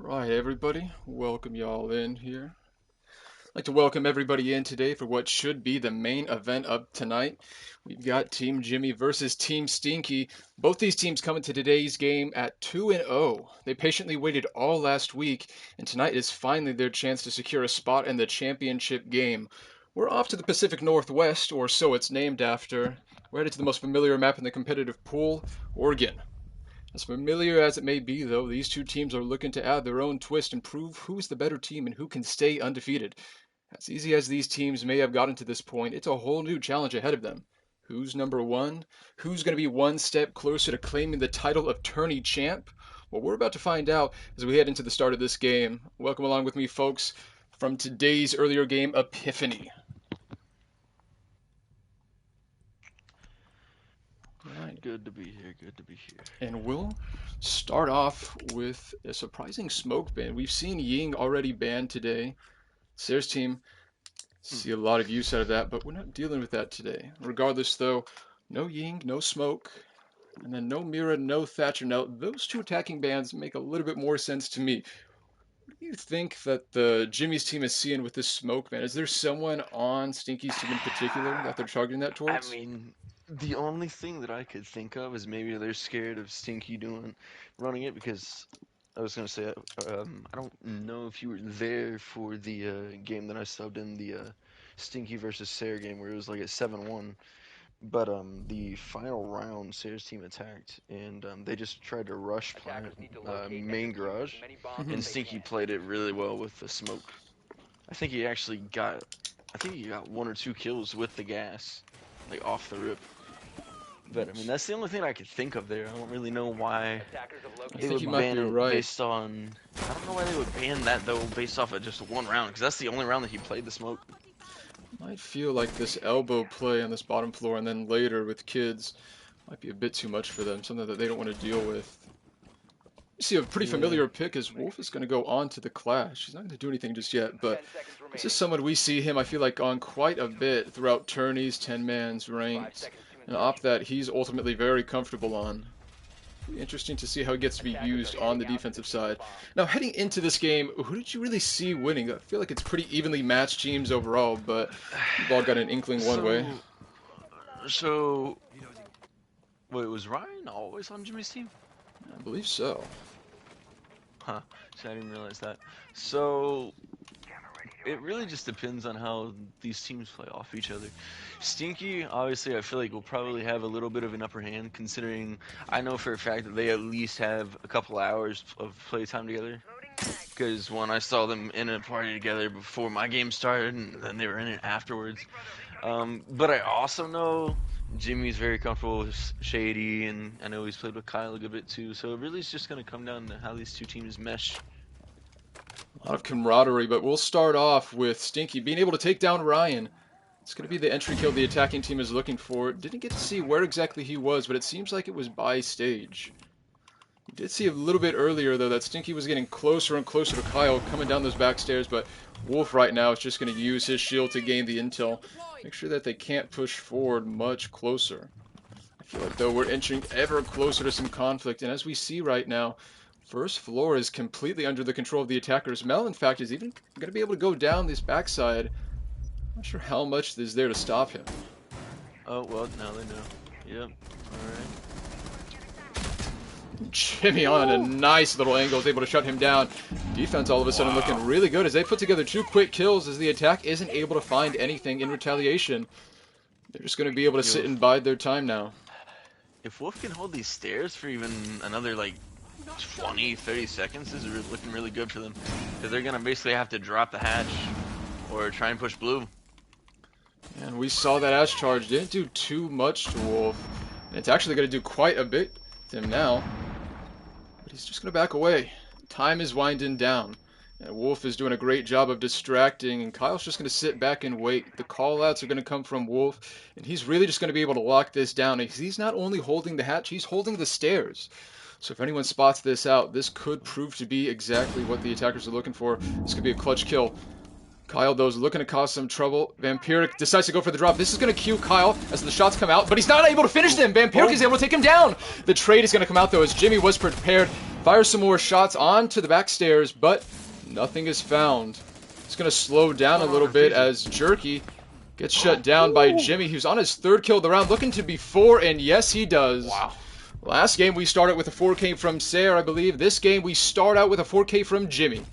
Alright, everybody, welcome y'all in here. I'd like to welcome everybody in today for what should be the main event of tonight. We've got Team Jimmy versus Team Stinky. Both these teams come into today's game at 2-0. They patiently waited all last week, and tonight is finally their chance to secure a spot in the championship game. We're off to the Pacific Northwest, or so it's named after. We're headed to the most familiar map in the competitive pool, Oregon. As familiar as it may be, though, these two teams are looking to add their own twist and prove who's the better team and who can stay undefeated. As easy as these teams may have gotten to this point, it's a whole new challenge ahead of them. Who's number one? Who's going to be one step closer to claiming the title of tourney champ? Well, we're about to find out as we head into the start of this game. Welcome along with me, folks, from today's earlier game, Epiphany. Right. Good to be here, good to be here. And we'll start off with a surprising smoke ban. We've seen Ying already banned today. Sayre's team see a lot of use out of that, but we're not dealing with that today. Regardless, though, no Ying, no smoke, and then no Mira, no Thatcher. Now, those two attacking bans make a little bit more sense to me. What do you think that the Jimmy's team is seeing with this smoke ban? Is there someone on Stinky's team in particular that they're targeting that towards? I mean, the only thing that I could think of is maybe they're scared of Stinky running it, because I was gonna say I don't know if you were there for the game that I subbed in, the Stinky versus Sayre game where it was like at 7-1. But the final round, Sayre's team attacked, and they just tried to rush main garage, and Stinky played it really well with the smoke. I think he got one or two kills with the gas, like off the rip. But I mean, that's the only thing I could think of there. I don't really know why they would ban it based on. I don't know why they would ban that though, based off of just one round, because that's the only round that he played the smoke. Might feel like this elbow play on this bottom floor, and then later with kids, might be a bit too much for them. Something that they don't want to deal with. You see a pretty familiar pick as Wolf is going to go on to the Clash. He's not going to do anything just yet, but this is someone we see him, I feel like, on quite a bit throughout tourneys, 10-man's ranked. An op that he's ultimately very comfortable on. Be interesting to see how it gets to be used on the defensive side. Now, heading into this game, who did you really see winning? I feel like it's pretty evenly matched teams overall, but we've all got an inkling one way. So, wait, was Ryan always on Jimmy's team? I believe so. Huh, so I didn't realize that. So, it really just depends on how these teams play off each other. Stinky, obviously, I feel like will probably have a little bit of an upper hand, considering I know for a fact that they at least have a couple hours of playtime together. Because when I saw them in a party together before my game started, and then they were in it afterwards. But I also know Jimmy's very comfortable with Shady, and I know he's played with Kyle a good bit too. So it really is just going to come down to how these two teams mesh. A lot of camaraderie, but we'll start off with Stinky being able to take down Ryan. It's going to be the entry kill the attacking team is looking for. Didn't get to see where exactly he was, but it seems like it was by stage. We did see a little bit earlier, though, that Stinky was getting closer and closer to Kyle coming down those back stairs, but Wolf right now is just going to use his shield to gain the intel. Make sure that they can't push forward much closer. I feel like, though, we're entering ever closer to some conflict, and as we see right now, first floor is completely under the control of the attackers. Mel, in fact, is even going to be able to go down this backside. Not sure how much is there to stop him. Oh, well, now they know. Yep. Alright. Jimmy on a nice little angle is able to shut him down. Defense all of a sudden looking really good as they put together two quick kills as the attack isn't able to find anything in retaliation. They're just going to be able to sit and bide their time now. If Wolf can hold these stairs for even another, like, 20, 30 seconds, this is looking really good for them. Because they're going to basically have to drop the hatch or try and push blue. And we saw that Ash charge didn't do too much to Wolf. And it's actually going to do quite a bit to him now. But he's just going to back away. Time is winding down. And Wolf is doing a great job of distracting. And Kyle's just going to sit back and wait. The call-outs are going to come from Wolf. And he's really just going to be able to lock this down. And he's not only holding the hatch, he's holding the stairs. So if anyone spots this out, this could prove to be exactly what the attackers are looking for. This could be a clutch kill. Kyle, though, is looking to cause some trouble. Vampiric decides to go for the drop. This is going to cue Kyle as the shots come out, but he's not able to finish them. Vampiric is able to take him down. The trade is going to come out, though, as Jimmy was prepared. Fires some more shots onto the back stairs, but nothing is found. It's going to slow down a What's going on little in bit Fiji? as Jerky gets shut down by Jimmy, who's on his 3rd kill of the round, looking to be 4, and yes, he does. Wow. Last game we started with a 4K from Sayer, I believe. This game we start out with a 4K from Jimmy.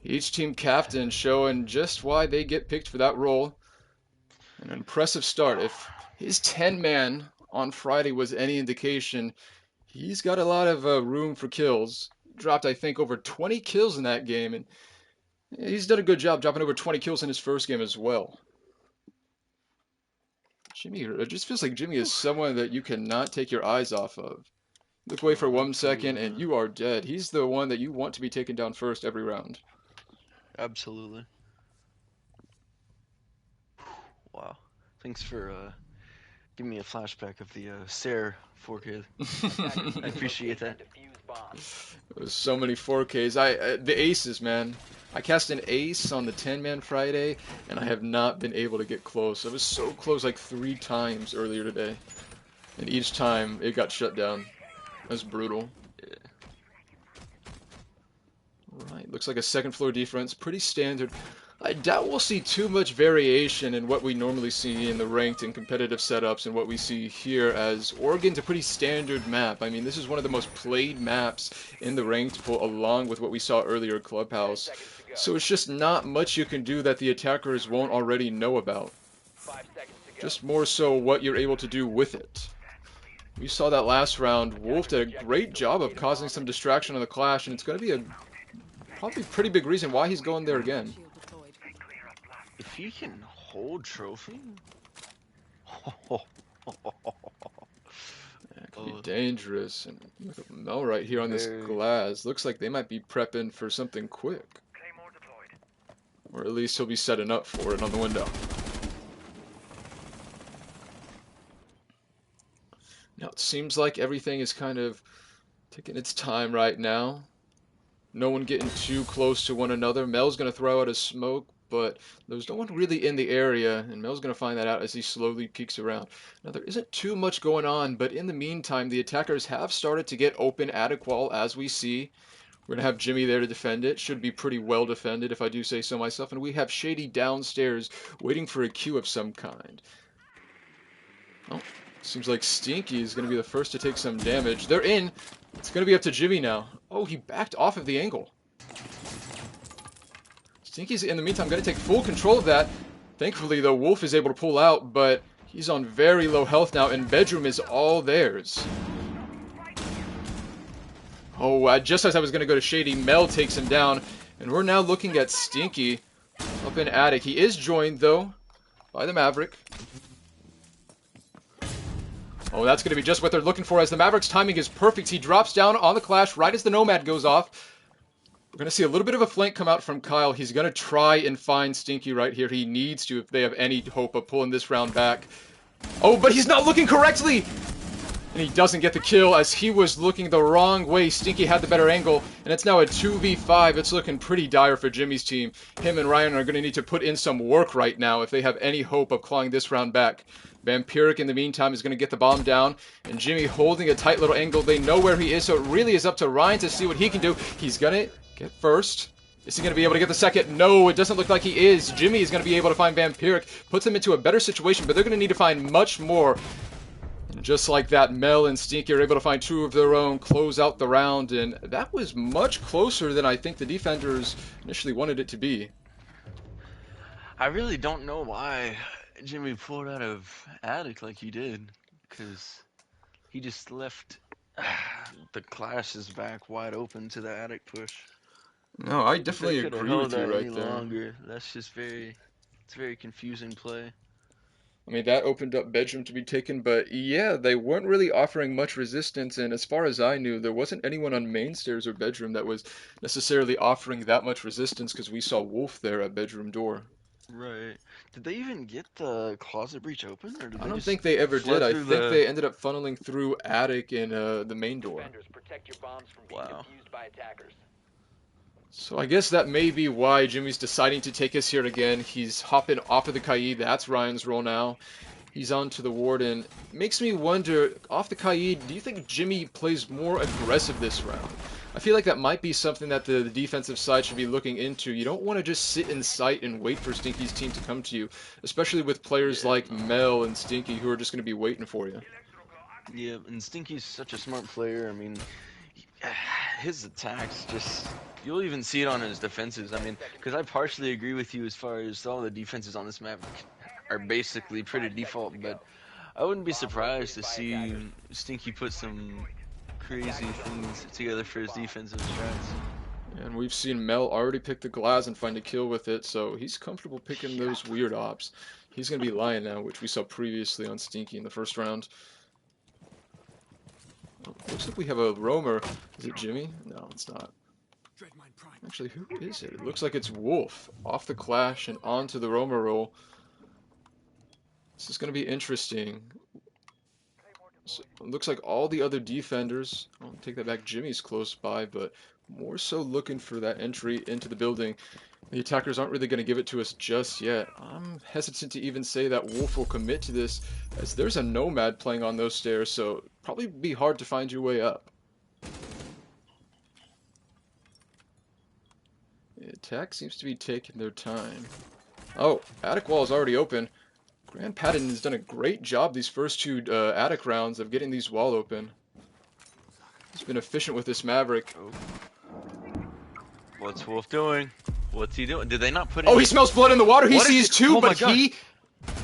Each team captain showing just why they get picked for that role. An impressive start. If his 10-man on Friday was any indication, he's got a lot of room for kills. Dropped, I think, over 20 kills in that game, and he's done a good job dropping over 20 kills in his first game as well. Jimmy, it just feels like Jimmy is someone that you cannot take your eyes off of. Look away for 1 second and you are dead. He's the one that you want to be taken down first every round. Absolutely. Wow. Thanks for giving me a flashback of the Sayer 4K. I appreciate that. There's so many 4Ks. The aces, man. I cast an ace on the 10-man Friday, and I have not been able to get close. I was so close like 3 times earlier today. And each time, it got shut down. That's brutal. Yeah. Right, looks like a 2nd floor defense. Pretty standard. I doubt we'll see too much variation in what we normally see in the ranked and competitive setups and what we see here, as Oregon's a pretty standard map. I mean, this is one of the most played maps in the ranked pool, along with what we saw earlier at Clubhouse. So it's just not much you can do that the attackers won't already know about. Just more so what you're able to do with it. We saw that last round. Wolf did a great job of causing some distraction on the Clash, and it's going to be a probably pretty big reason why he's going there again. If he can hold trophy, That could be dangerous. And with Mel right here on this glass, looks like they might be prepping for something quick. Or at least he'll be setting up for it on the window. Now it seems like everything is kind of taking its time right now. No one getting too close to one another. Mel's going to throw out a smoke, but there's no one really in the area, and Mel's going to find that out as he slowly peeks around. Now, there isn't too much going on, but in the meantime, the attackers have started to get open at a qual, as we see. We're going to have Jimmy there to defend it. Should be pretty well defended, if I do say so myself. And we have Shady downstairs waiting for a Q of some kind. Oh, seems like Stinky is going to be the first to take some damage. They're in. It's going to be up to Jimmy now. Oh, he backed off of the angle. Stinky's, in the meantime, going to take full control of that. Thankfully, though, Wolf is able to pull out, but he's on very low health now, and Bedroom is all theirs. Oh, just as I was going to go to Shady, Mel takes him down, and we're now looking at Stinky up in Attic. He is joined, though, by the Maverick. Oh, that's going to be just what they're looking for, as the Maverick's timing is perfect. He drops down on the Clash right as the Nomad goes off. We're going to see a little bit of a flank come out from Kyle. He's going to try and find Stinky right here. He needs to if they have any hope of pulling this round back. Oh, but he's not looking correctly! And he doesn't get the kill as he was looking the wrong way. Stinky had the better angle, and it's now a 2v5. It's looking pretty dire for Jimmy's team. Him and Ryan are going to need to put in some work right now if they have any hope of clawing this round back. Vampiric, in the meantime, is going to get the bomb down, and Jimmy holding a tight little angle. They know where he is, so it really is up to Ryan to see what he can do. He's going to get first. Is he going to be able to get the second? No, it doesn't look like he is. Jimmy is going to be able to find Vampiric, puts them into a better situation, but they're going to need to find much more. And just like that, Mel and Stinky are able to find 2 of their own, close out the round, and that was much closer than I think the defenders initially wanted it to be. I really don't know why Jimmy pulled out of Attic like he did, because he just left the Clash's back wide open to the Attic push. No, I definitely agree with you right there. Longer. That's just it's a very confusing play. I mean, that opened up Bedroom to be taken, but yeah, they weren't really offering much resistance, and as far as I knew, there wasn't anyone on main stairs or Bedroom that was necessarily offering that much resistance, because we saw Wolf there at Bedroom door. Right. Did they even get the closet breach open, or did I don't think they ever did. I think they ended up funneling through Attic and the main door. Wow. So I guess that may be why Jimmy's deciding to take us here again. He's hopping off of the Kaid. That's Ryan's role now. He's on to the Warden. Makes me wonder, off the Kaid, do you think Jimmy plays more aggressive this round? I feel like that might be something that the defensive side should be looking into. You don't want to just sit in sight and wait for Stinky's team to come to you, especially with players Yeah, like no. Mel and Stinky who are just going to be waiting for you. Yeah, and Stinky's such a smart player. I mean, his attacks just, you'll even see it on his defenses. I mean, because I partially agree with you as far as all the defenses on this map are basically pretty default, but I wouldn't be surprised to see Stinky put some crazy things together for his defensive strats. And we've seen Mel already pick the glass and find a kill with it, so he's comfortable picking those weird ops. He's going to be lying now, which we saw previously on Stinky in the first round. Looks like we have a roamer. Is it Jimmy? No, it's not. Actually, who is it? It looks like it's Wolf. Off the clash and onto the roamer roll. This is going to be interesting. So, it looks like all the other defenders, I'll take that back, Jimmy's close by, but more so looking for that entry into the building. The attackers aren't really going to give it to us just yet. I'm hesitant to even say that Wolf will commit to this, as there's a Nomad playing on those stairs, so probably be hard to find your way up. The attack seems to be taking their time. Oh, attic wall is already open. Grand Patton has done a great job these first two attic rounds of getting these wall open. He's been efficient with this Maverick. Oh. What's Wolf doing? What's he doing? Did they not put? Oh, he smells blood in the water. He What is sees it? two, Oh my but God. he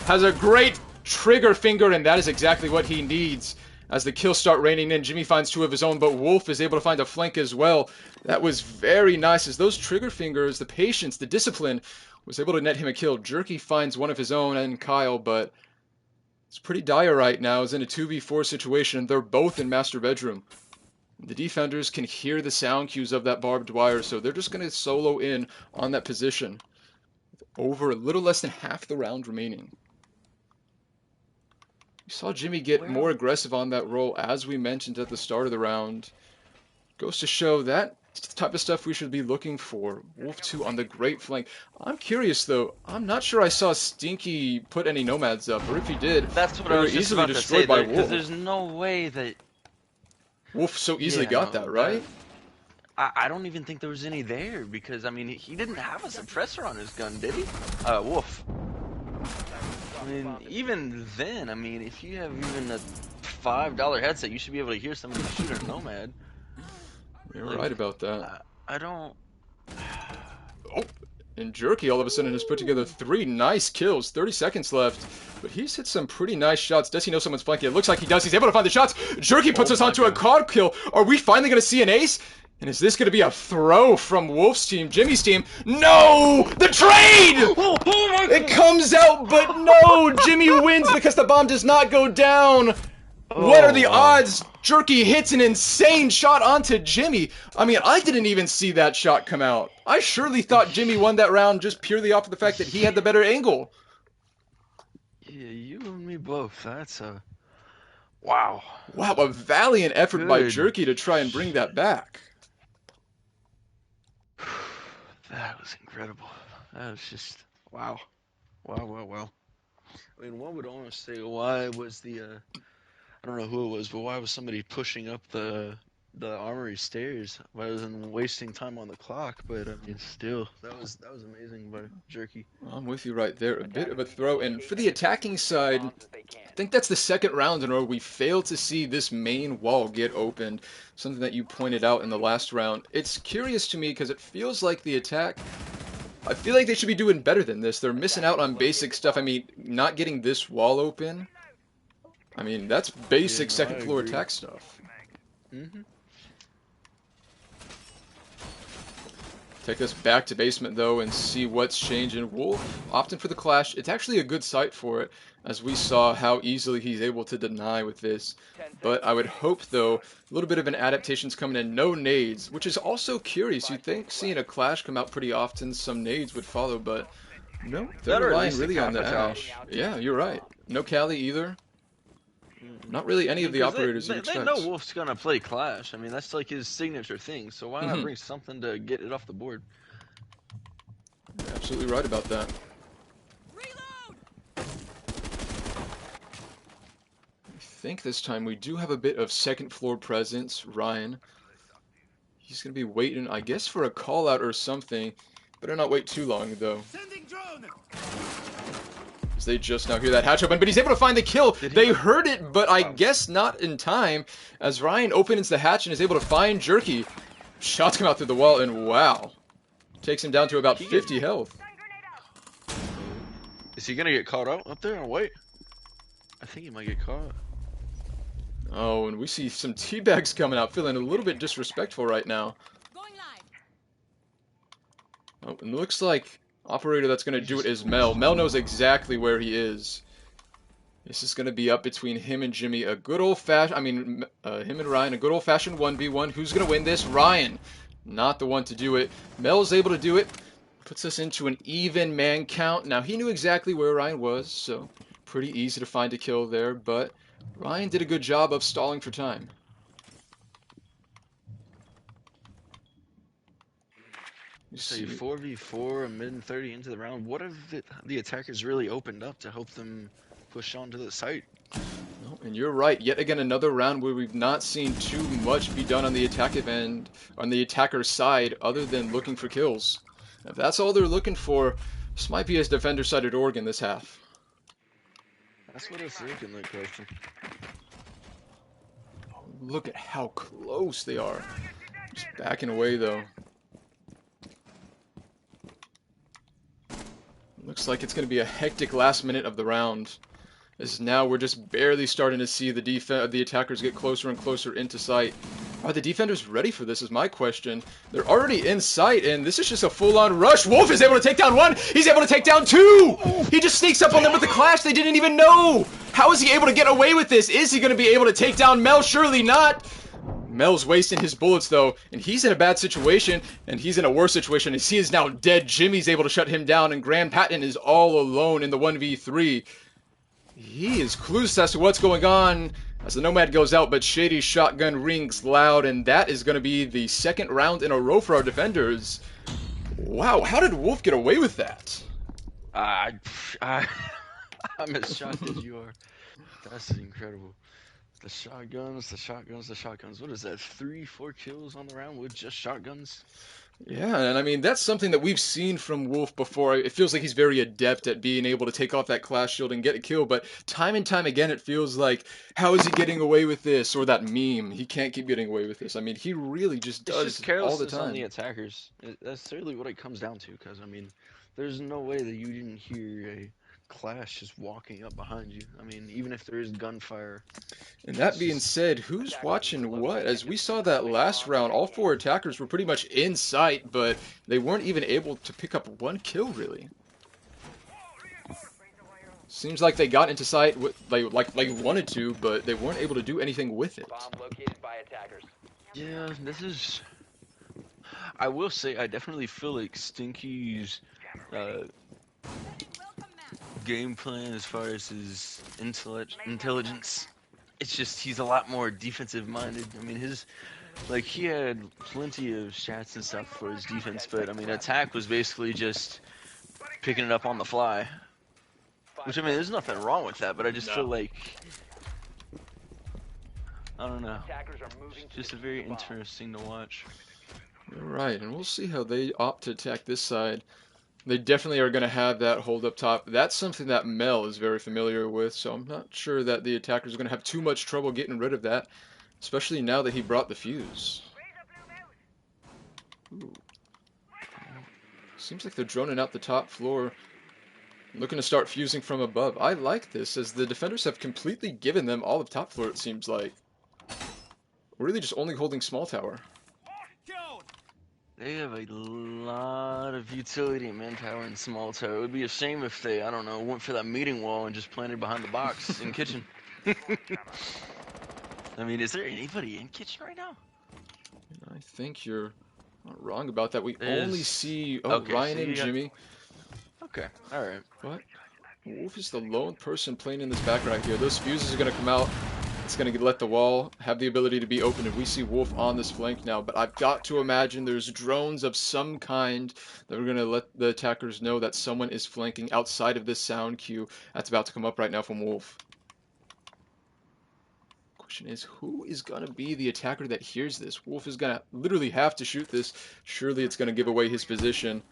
has a great trigger finger, and that is exactly what he needs. As the kills start raining in, Jimmy finds two of his own, but Wolf is able to find a flank as well. That was very nice, as those trigger fingers, the patience, the discipline, was able to net him a kill. Jerky finds one of his own and Kyle, but it's pretty dire right now. He's in a 2v4 situation. They're both in master bedroom. The defenders can hear the sound cues of that barbed wire, so they're just going to solo in on that position. Over a little less than half the round remaining. We saw Jimmy get more aggressive on that roll, as we mentioned at the start of the round. Goes to show that type of stuff we should be looking for. Wolf 2 on the great flank. I'm curious, though. I'm not sure I saw Stinky put any nomads up, or if he did, That's what they I were was just easily about to destroyed say. by Because Wolf. there's no way that. Wolf so easily Yeah, got no, that, right? I don't even think there was any there because I mean he didn't have a suppressor on his gun, did he? Wolf. I mean, even then, I mean, if you have even a $5 headset, you should be able to hear somebody shoot a nomad. You're Like, right about that. I don't. Oh, and Jerky all of a sudden has put together 3 nice kills. 30 seconds left. But he's hit some pretty nice shots. Does he know someone's flanking? It looks like he does. He's able to find the shots. Jerky puts us my onto a God. card kill. Are we finally going to see an ace? And is this going to be a throw from Wolf's team, Jimmy's team? No! The trade! Oh my It comes out, but no! Jimmy wins because the bomb does not go down. What are the odds? Jerky hits an insane shot onto Jimmy. I mean, I didn't even see that shot come out. I surely thought Jimmy won that round just purely off of the fact that he had the better angle. Yeah, you and me both. That's a. Wow. Wow, a valiant effort by Good. Jerky to try and bring that back. That was incredible. That was just wow. Wow. I mean, one would almost say, why was the I don't know who it was, but why was somebody pushing up the armory stairs rather than wasting time on the clock? But I mean, still, that was amazing by Jerky. I'm with you right there. A bit of a throw. And for the attacking side, I think that's the second round in a row we failed to see this main wall get opened. Something that you pointed out in the last round. It's curious to me because it feels like the attack, I feel like they should be doing better than this. They're missing out on basic stuff. I mean, not getting this wall open. I mean, that's basic Yeah, no, second I floor agree. attack stuff. Take us back to basement, though, and see what's changing. Wolf opting for the clash. It's actually a good sight for it, as we saw how easily he's able to deny with this. But I would hope, though, a little bit of an adaptation's coming in. No nades, which is also curious. You'd think seeing a clash come out pretty often, some nades would follow, but no, they're Better at relying least a really on the Capital. Ash. Yeah, you're right. No Cali either. Not really any of the Because operators they you'd know expect. Wolf's gonna play Clash. I mean, that's like his signature thing. So why not bring something to get it off the board? Absolutely right about that. think this time we do have a bit of second floor presence. Ryan, he's going to be waiting, I guess, for a call out or something. Better not wait too long, though. As they just now hear that hatch open, but he's able to find the kill. They heard it, but I guess not in time, as Ryan opens the hatch and is able to find Jerky. Shots come out through the wall, and wow. Takes him down to about 50 health. Is he gonna get caught out up there or wait? I think he might get caught. Oh, and we see some teabags coming out, feeling a little bit disrespectful right now. Oh, and it looks like operator that's going to do it is Mel. Mel knows exactly where he is. This is going to be up between him and Jimmy. A good old-fashioned, him and Ryan, a good old-fashioned 1v1. Who's going to win this? Ryan. Not the one to do it. Mel's able to do it. Puts us into an even man count. Now, he knew exactly where Ryan was, so pretty easy to find a kill there, but Ryan did a good job of stalling for time. So you 4v4, a mid 30 into the round. What have the attackers really opened up to help them push onto the site? No, and you're right. Yet again, another round where we've not seen too much be done on the attack end, on the attacker's side, other than looking for kills. If that's all they're looking for, this might be a defender-sided organ this half. That's what it's looking like, question. Oh, look at how close they are. Just backing away, though. Looks like it's going to be a hectic last minute of the round. As now we're just barely starting to see the attackers get closer and closer into sight. Are the defenders ready for this is my question. They're already in sight, and this is just a full-on rush. Wolf is able to take down one. He's able to take down two. He just sneaks up on them with the clash. They didn't even know. How is he able to get away with this? Is he going to be able to take down Mel? Surely not. Mel's wasting his bullets, though, and he's in a bad situation, and he's in a worse situation as he is now dead. Jimmy's able to shut him down, and Graham Patton is all alone in the 1v3. He is clueless as to what's going on as the Nomad goes out, but Shady's shotgun rings loud, and that is going to be the second round in a row for our defenders. Wow, how did Wolf get away with that? I'm as shocked as you are. That's incredible. The shotguns, the shotguns, the shotguns. What is that, 3-4 kills on the round with just shotguns? Yeah, and I mean, that's something that we've seen from Wolf before. It feels like he's very adept at being able to take off that class shield and get a kill, but time and time again it feels like, how is he getting away with this? Or that meme, he can't keep getting away with this. I mean, he really just does it's just all the carelessness time. on the attackers. That's certainly what it comes down to, because, I mean, there's no way that you didn't hear a clash just walking up behind you. I mean, even if there is gunfire. And that being said, who's watching what? As we saw that last round, all four attackers were pretty much in sight, but they weren't even able to pick up one kill, really. Seems like they got into sight like wanted to, but they weren't able to do anything with it. Yeah, this is... I will say, I definitely feel like Stinky's game plan as far as his intelligence, it's just he's a lot more defensive minded. I mean, he had plenty of shots and stuff for his defense, but I mean, attack was basically just picking it up on the fly. Which, I mean, there's nothing wrong with that, but I just feel like, I don't know, it's just very interesting to watch. You're right, and we'll see how they opt to attack this side. They definitely are going to have that hold up top. That's something that Mel is very familiar with, so I'm not sure that the attackers are going to have too much trouble getting rid of that, especially now that he brought the fuse. Ooh. Seems like they're droning out the top floor, looking to start fusing from above. I like this, as the defenders have completely given them all of top floor, it seems like. Really just only holding small tower. They have a lot of utility in manpower and small tower. It would be a shame if they, I don't know, went for that meeting wall and just planted behind the box in kitchen. I mean, is there anybody in kitchen right now? I think you're not wrong about that. We only see Ryan and Jimmy. Okay, alright. But Wolf is the lone person playing in this back right here. Those fuses are going to come out. It's going to let the wall have the ability to be open, and we see Wolf on this flank now. But I've got to imagine there's drones of some kind that are going to let the attackers know that someone is flanking outside of this sound cue that's about to come up right now from Wolf. Question is, who is going to be the attacker that hears this? Wolf is going to literally have to shoot this. Surely it's going to give away his position.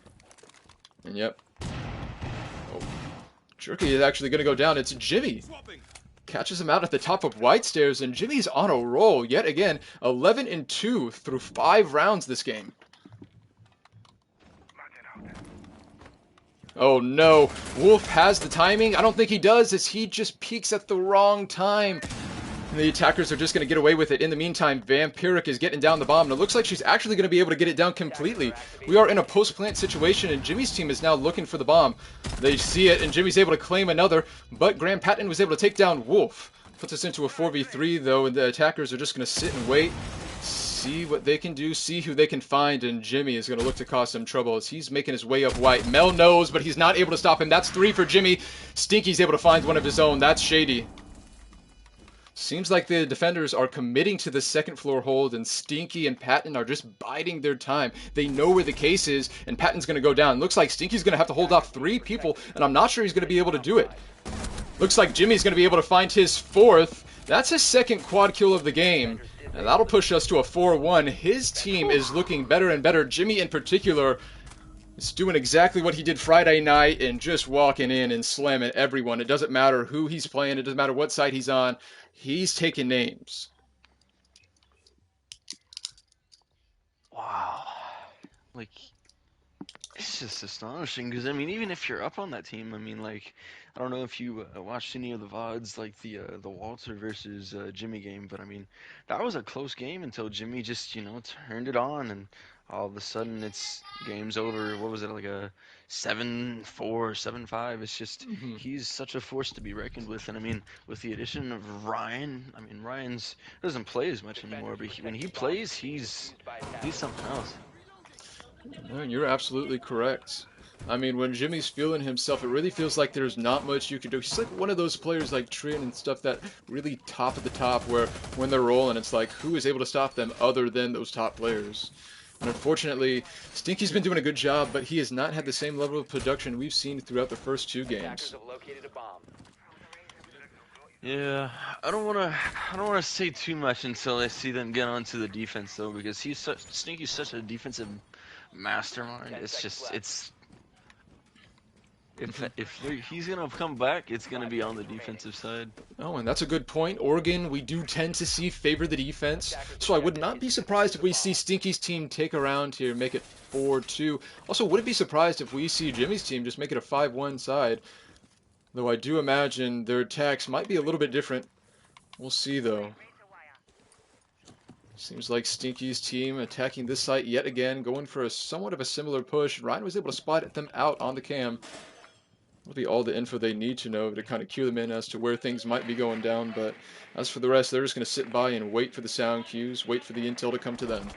And yep. Oh, Jerky is actually going to go down. It's Jimmy. Catches him out at the top of White Stairs, and Jimmy's on a roll yet again. 11-2 through 5 rounds this game. Oh no, Wolf has the timing. I don't think he does, as he just peeks at the wrong time. And the attackers are just going to get away with it. In the meantime, Vampiric is getting down the bomb, and it looks like she's actually going to be able to get it down completely. We are in a post-plant situation, and Jimmy's team is now looking for the bomb. They see it, and Jimmy's able to claim another, but Graham Patton was able to take down Wolf. Puts us into a 4v3, though, and the attackers are just going to sit and wait, see what they can do, see who they can find, and Jimmy is going to look to cause some trouble as he's making his way up White. Mel knows, but he's not able to stop him. That's 3 for Jimmy. Stinky's able to find one of his own. That's shady. Seems like the defenders are committing to the second floor hold, and Stinky and Patton are just biding their time. They know where the case is, and Patton's going to go down. Looks like Stinky's going to have to hold off 3 people, and I'm not sure he's going to be able to do it. Looks like Jimmy's going to be able to find his 4th. That's his 2nd quad kill of the game, and that'll push us to a 4-1. His team is looking better and better. Jimmy in particular is doing exactly what he did Friday night and just walking in and slamming everyone. It doesn't matter who he's playing. It doesn't matter what side he's on. He's taking names. Wow. Like, it's just astonishing because, I mean, even if you're up on that team, I mean, like, I don't know if you watched any of the VODs, like the Walter versus Jimmy game, but I mean, that was a close game until Jimmy just, you know, turned it on, and all of a sudden it's game's over. What was it, like a 7-4, 7-5? It's just, he's such a force to be reckoned with, and I mean, with the addition of Ryan, I mean, Ryan's doesn't play as much anymore, but when he plays, he's something else. No, you're absolutely correct. I mean, when Jimmy's feeling himself, it really feels like there's not much you can do. He's like one of those players like Trin and stuff that really top of the top, where when they're rolling, it's like, who is able to stop them other than those top players? And unfortunately, Stinky's been doing a good job, but he has not had the same level of production we've seen throughout the first 2 games. Yeah, I don't wanna say too much until I see them get onto the defense though, because Stinky's such a defensive mastermind. It's just, if he's gonna come back, it's gonna be on the defensive side. Oh, and that's a good point. Oregon, we do tend to see favor the defense, so I would not be surprised if we see Stinky's team take a round here, make it 4-2. Also, wouldn't be surprised if we see Jimmy's team just make it a 5-1 side. Though I do imagine their attacks might be a little bit different. We'll see, though. Seems like Stinky's team attacking this site yet again, going for a somewhat of a similar push. Ryan was able to spot them out on the cam. That'll be all the info they need to know to kind of cue them in as to where things might be going down. But as for the rest, they're just going to sit by and wait for the sound cues, wait for the intel to come to them.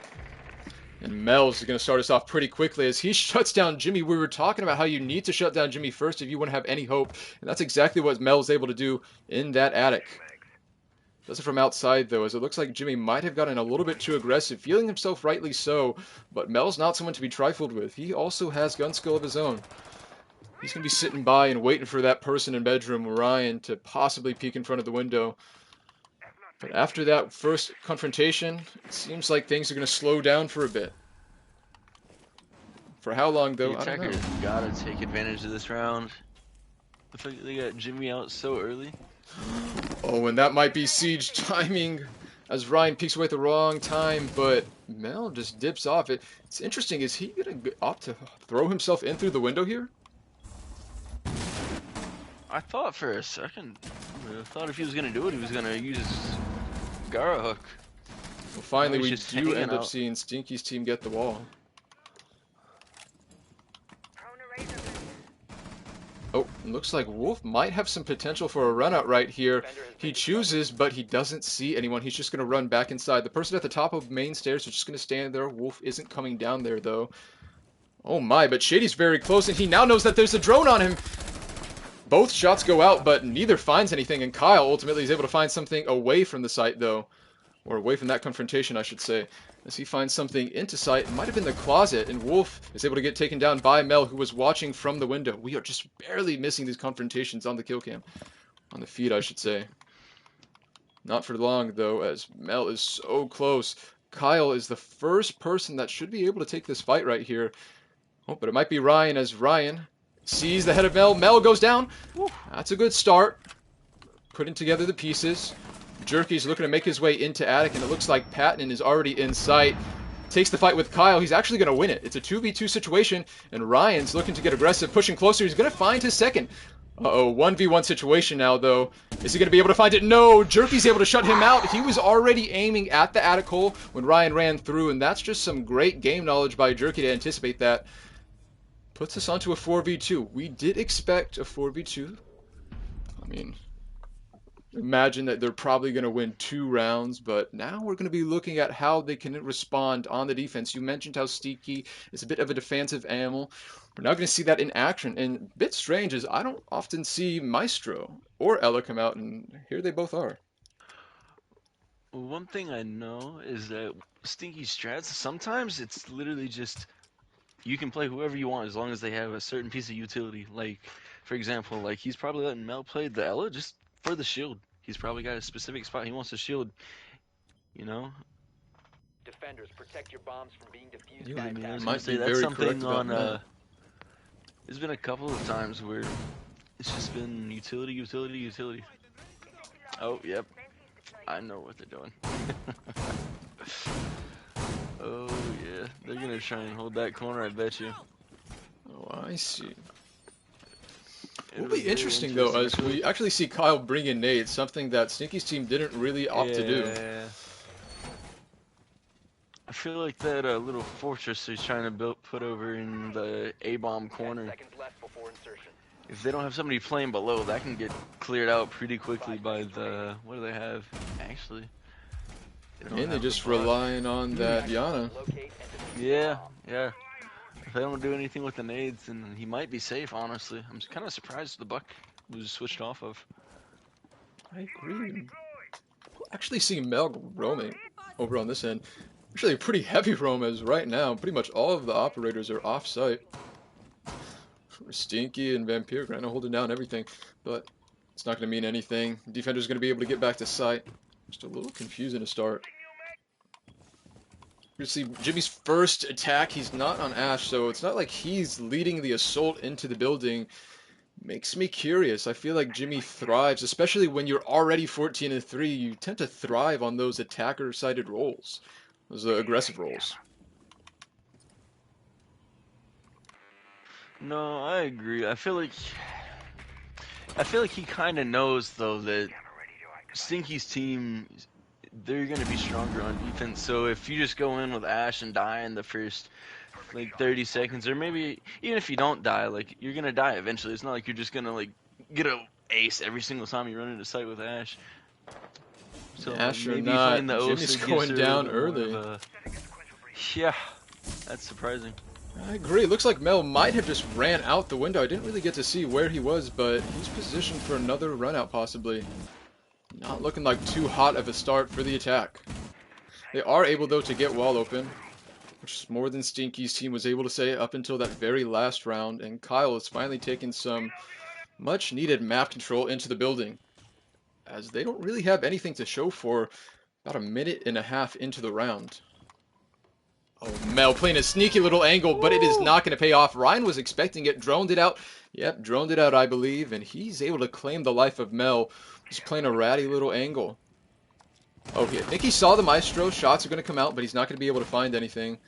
And Mel's going to start us off pretty quickly as he shuts down Jimmy. We were talking about how you need to shut down Jimmy first if you want to have any hope. And that's exactly what Mel's able to do in that attic. Does it from outside, though, as it looks like Jimmy might have gotten a little bit too aggressive, feeling himself rightly so. But Mel's not someone to be trifled with. He also has gun skill of his own. He's going to be sitting by and waiting for that person in bedroom, Ryan, to possibly peek in front of the window. But after that first confrontation, it seems like things are going to slow down for a bit. For how long, though, The I don't know. attackers gotta take advantage of this round. The fact that they got Jimmy out so early. Oh, and that might be siege timing as Ryan peeks away at the wrong time, but Mel just dips off it. It's interesting, is he going to opt to throw himself in through the window here? I thought for a second, I thought if he was gonna do it, he was gonna use his Gara hook. Well, finally, He's we just do hanging end up out. seeing Stinky's team get the wall. Oh, looks like Wolf might have some potential for a run out right here. He chooses, but he doesn't see anyone. He's just going to run back inside. The person at the top of main stairs is just going to stand there. Wolf isn't coming down there, though. Oh my, but Shady's very close, and he now knows that there's a drone on him. Both shots go out, but neither finds anything, and Kyle ultimately is able to find something away from the site, though. Or away from that confrontation, I should say. As he finds something into sight, it might have been the closet, and Wolf is able to get taken down by Mel, who was watching from the window. We are just barely missing these confrontations on the kill cam. On the feed, I should say. Not for long, though, as Mel is so close. Kyle is the first person that should be able to take this fight right here. Oh, but it might be Ryan, as Ryan sees the head of Mel. Mel goes down. Woo. That's a good start. Putting together the pieces. Jerky's looking to make his way into Attic, and it looks like Patton is already in sight. Takes the fight with Kyle. He's actually going to win it. It's a 2v2 situation, and Ryan's looking to get aggressive, pushing closer. He's going to find his second. Uh-oh, 1v1 situation now, though. Is he going to be able to find it? No, Jerky's able to shut him out. He was already aiming at the attic hole when Ryan ran through, and that's just some great game knowledge by Jerky to anticipate that. Puts us onto a 4v2. We did expect a 4v2. I mean, imagine that they're probably going to win 2 rounds, but now we're going to be looking at how they can respond on the defense. You mentioned how Stinky is a bit of a defensive animal. We're now going to see that in action, and a bit strange is I don't often see Maestro or Ella come out, and here they both are. One thing I know is that Stinky strats, sometimes it's literally just you can play whoever you want as long as they have a certain piece of utility. Like, for example, like he's probably letting Mel play the Ella just for the shield. He's probably got a specific spot he wants to shield, you know? Defenders, protect your bombs from being defused. You by might attackers. be That's very something correct about on, that. there's been a couple of times where it's just been utility, utility, utility. Oh, yep. I know what they're doing. Oh, yeah. They're gonna try and hold that corner, I bet you. Oh, I see. It It'll was be very interesting, though, as interesting. we actually see Kyle bring in nades, something that Stinky's team didn't really opt to do. Yeah. I feel like that little fortress he's trying to put over in the A-bomb 10 corner. seconds left before insertion. If they don't have somebody playing below, that can get cleared out pretty quickly by the... What do they have, actually? Don't And they're have just the block. relying on that Yana. Locate and defuse the Yeah, bomb. yeah. If they don't do anything with the nades, then he might be safe, honestly. I'm kind of surprised the buck was switched off of. I agree. We'll actually see Mel roaming over on this end. Actually, a pretty heavy roam as right now, pretty much all of the operators are off-site. Stinky and Vampire kind of holding down everything, but it's not going to mean anything. Defender's going to be able to get back to site. Just a little confusing to start. You see Jimmy's first attack, he's not on Ash, so it's not like he's leading the assault into the building. Makes me curious. I feel like Jimmy thrives, especially when you're already 14-3. You tend to thrive on those attacker-sided roles, those aggressive roles. No, I agree. I feel like he kind of knows though that Stinky's team, they're gonna be stronger on defense. So if you just go in with Ash and die in the first like 30 seconds, or maybe even if you don't die, like you're gonna die eventually. It's not like you're just gonna like get a ace every single time you run into sight with Ash. So Ash or maybe not, finding the Jimmy's gives going her a down little bit early. more of yeah, that's surprising. I agree. Looks like Mel might have just ran out the window. I didn't really get to see where he was, but he's positioned for another run out possibly. Not looking like too hot of a start for the attack. They are able, though, to get wall open, which is more than Stinky's team was able to say up until that very last round, and Kyle is finally taking some much-needed map control into the building, as they don't really have anything to show for about a minute and a half into the round. Oh, Mel playing a sneaky little angle, but it is not going to pay off. Ryan was expecting it, droned it out. Yep, droned it out, I believe, and he's able to claim the life of Mel. He's playing a ratty little angle. Okay, I think he saw the Maestro. Shots are going to come out, but he's not going to be able to find anything.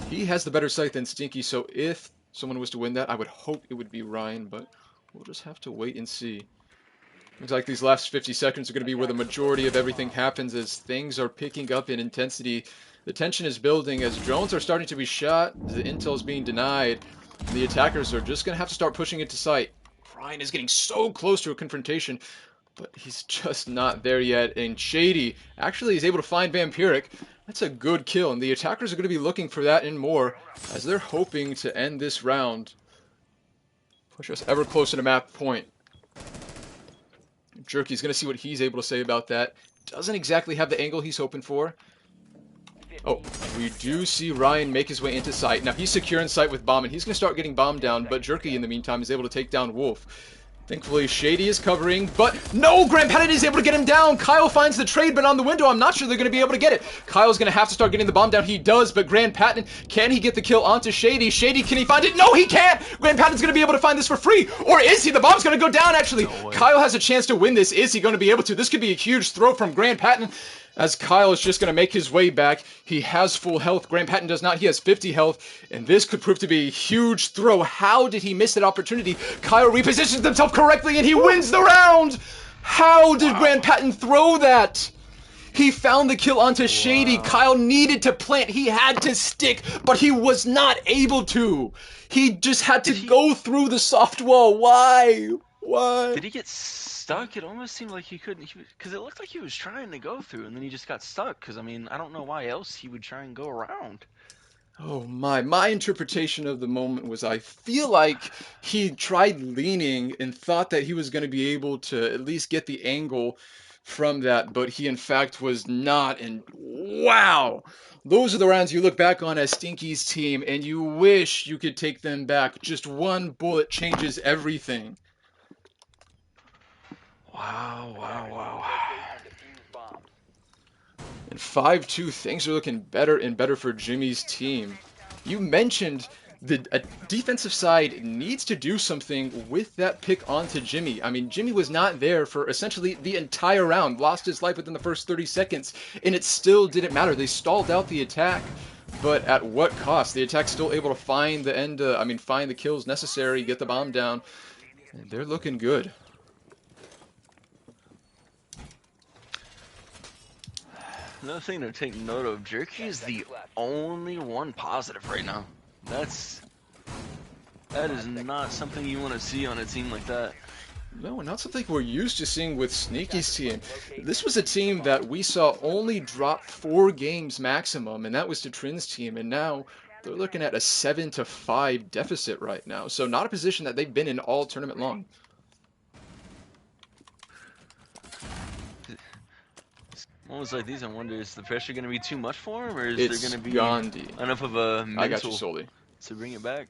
He has the better sight than Stinky, so if someone was to win that, I would hope it would be Ryan, but we'll just have to wait and see. Looks like these last 50 seconds are going to be where the majority of everything happens as things are picking up in intensity. The tension is building as drones are starting to be shot, the intel is being denied. The attackers are just going to have to start pushing into sight. Ryan is getting so close to a confrontation, but he's just not there yet. And Shady actually is able to find Vampiric. That's a good kill, and the attackers are going to be looking for that and more as they're hoping to end this round. Push us ever closer to map point. Jerky's going to see what he's able to say about that. Doesn't exactly have the angle he's hoping for. Oh, we do see Ryan make his way into sight. Now he's secure in sight with bomb, and he's going to start getting bombed down, but Jerky in the meantime is able to take down Wolf. Thankfully, Shady is covering, but no! Grant Patton is able to get him down! Kyle finds the trade, but on the window, I'm not sure they're going to be able to get it. Kyle's going to have to start getting the bomb down. He does, but Grant Patton, can he get the kill onto Shady? Shady, can he find it? No, he can't! Grant Patton's going to be able to find this for free! Or is he? The bomb's going to go down, actually! No way. Kyle has a chance to win this. Is he going to be able to? This could be a huge throw from Grant Patton, as Kyle is just going to make his way back. He has full health. Grant Patton does not. He has 50 health, and this could prove to be a huge throw. How did he miss that opportunity? Kyle repositions himself correctly, and he wins the round! How did Grant Patton throw that? He found the kill onto Shady. Kyle needed to plant. He had to stick, but he was not able to. He just had to go through the soft wall. Why? Why? Did he get stuck? It almost seemed like he couldn't, because it looked like he was trying to go through, and then he just got stuck. Because I mean, I don't know why else he would try and go around. Oh my interpretation of the moment was I feel like he tried leaning and thought that he was going to be able to at least get the angle from that, but he in fact was not. And wow, those are the rounds you look back on as Stinky's team and you wish you could take them back. Just one bullet changes everything. Wow. Locate and defuse bombs. And 5-2, things are looking better and better for Jimmy's team. You mentioned the defensive side needs to do something with that pick onto Jimmy. I mean, Jimmy was not there for essentially the entire round, lost his life within the first 30 seconds, and it still didn't matter. They stalled out the attack, but at what cost? The attack's still able to find the find the kills necessary, get the bomb down, and they're looking good. Another thing to take note of, Jerky is the only one positive right now. That is not something you want to see on a team like that. No, not something we're used to seeing with Sneaky's team. This was a team that we saw only drop 4 games maximum, and that was to Trin's team, and now they're looking at a 7-5 deficit right now. So not a position that they've been in all tournament long. Moments like these, I wonder, is the pressure going to be too much for him, or is It's there going to be Gandhi. enough of a I got you, mental Soli. to bring it back?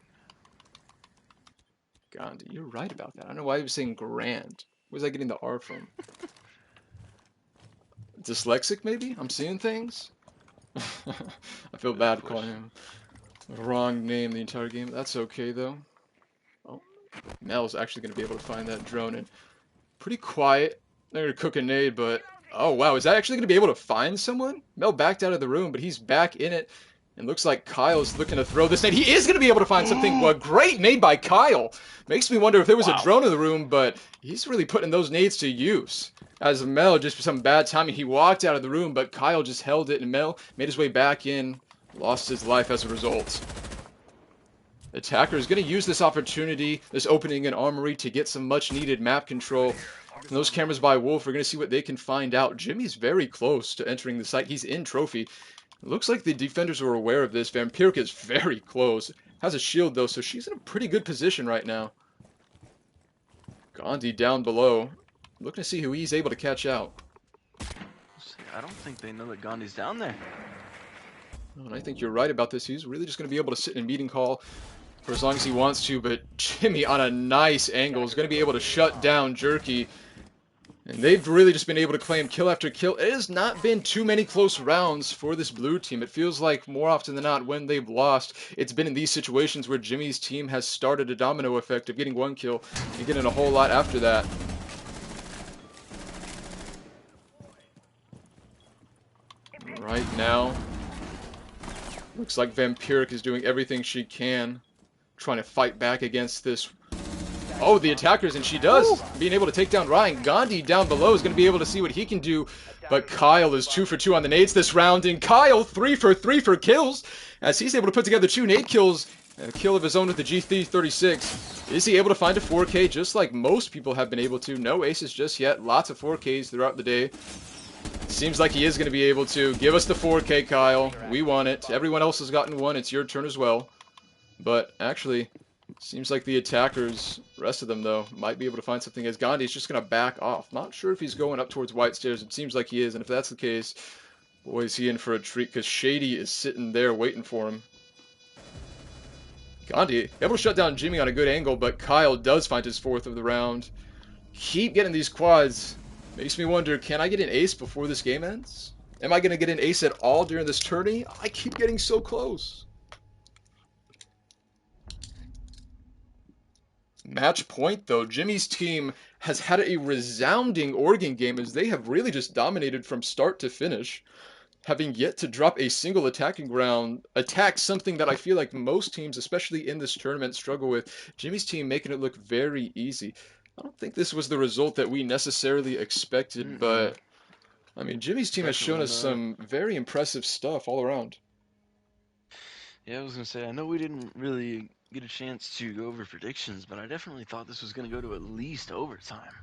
Gandhi, you're right about that. I don't know why he was saying grand. Where's I getting the R from? Dyslexic, maybe? I'm seeing things? I feel bad calling him the wrong name the entire game. That's okay, though. Oh, Mel's actually going to be able to find that drone. And pretty quiet. They're going to cook a nade, but... Oh, wow. Is that actually going to be able to find someone? Mel backed out of the room, but he's back in it. And looks like Kyle's looking to throw this nade. He is going to be able to find something. Well, great nade by Kyle. Makes me wonder if there was a drone in the room, but he's really putting those nades to use. As Mel, just for some bad timing, he walked out of the room, but Kyle just held it, and Mel made his way back in. Lost his life as a result. Attacker is going to use this opportunity, this opening in Armory, to get some much-needed map control. And those cameras by Wolf are going to see what they can find out. Jimmy's very close to entering the site. He's in Trophy. It looks like the defenders were aware of this. Vampirica is very close. Has a shield, though, so she's in a pretty good position right now. Gandhi down below. Looking to see who he's able to catch out. I don't think they know that Gandhi's down there. And I think you're right about this. He's really just going to be able to sit in a meeting call for as long as he wants to, but Jimmy on a nice angle is going to be able to shut down Jerky. And they've really just been able to claim kill after kill. It has not been too many close rounds for this blue team. It feels like more often than not when they've lost, it's been in these situations where Jimmy's team has started a domino effect of getting 1 kill and getting a whole lot after that. Right now, looks like Vampiric is doing everything she can, trying to fight back against this. Oh, the attackers, and she does, being able to take down Ryan. Gandhi down below is going to be able to see what he can do, but Kyle is 2 for 2 on the nades this round, and Kyle 3 for 3 for kills, as he's able to put together 2 nade kills, and a kill of his own with the G336. Is he able to find a 4K just like most people have been able to? No aces just yet, lots of 4Ks throughout the day. Seems like he is going to be able to. Give us the 4K, Kyle. We want it. Everyone else has gotten 1. It's your turn as well. But actually, seems like the attackers, rest of them though, might be able to find something, as Gandhi's just going to back off. Not sure if he's going up towards White Stairs. It seems like he is, and if that's the case, boy, is he in for a treat, because Shady is sitting there waiting for him. Gandhi able to shut down Jimmy on a good angle, but Kyle does find his 4th of the round. keep getting these quads. Makes me wonder, can I get an ace before this game ends? Am I going to get an ace at all during this tourney? I keep getting so close. Match point, though. Jimmy's team has had a resounding Oregon game as they have really just dominated from start to finish, having yet to drop a single attacking round, attack something that I feel like most teams, especially in this tournament, struggle with. Jimmy's team making it look very easy. I don't think this was the result that we necessarily expected, but I mean, Jimmy's team has shown us some very impressive stuff all around. Yeah, I was gonna say, I know we didn't really get a chance to go over predictions, but I definitely thought this was gonna go to at least overtime.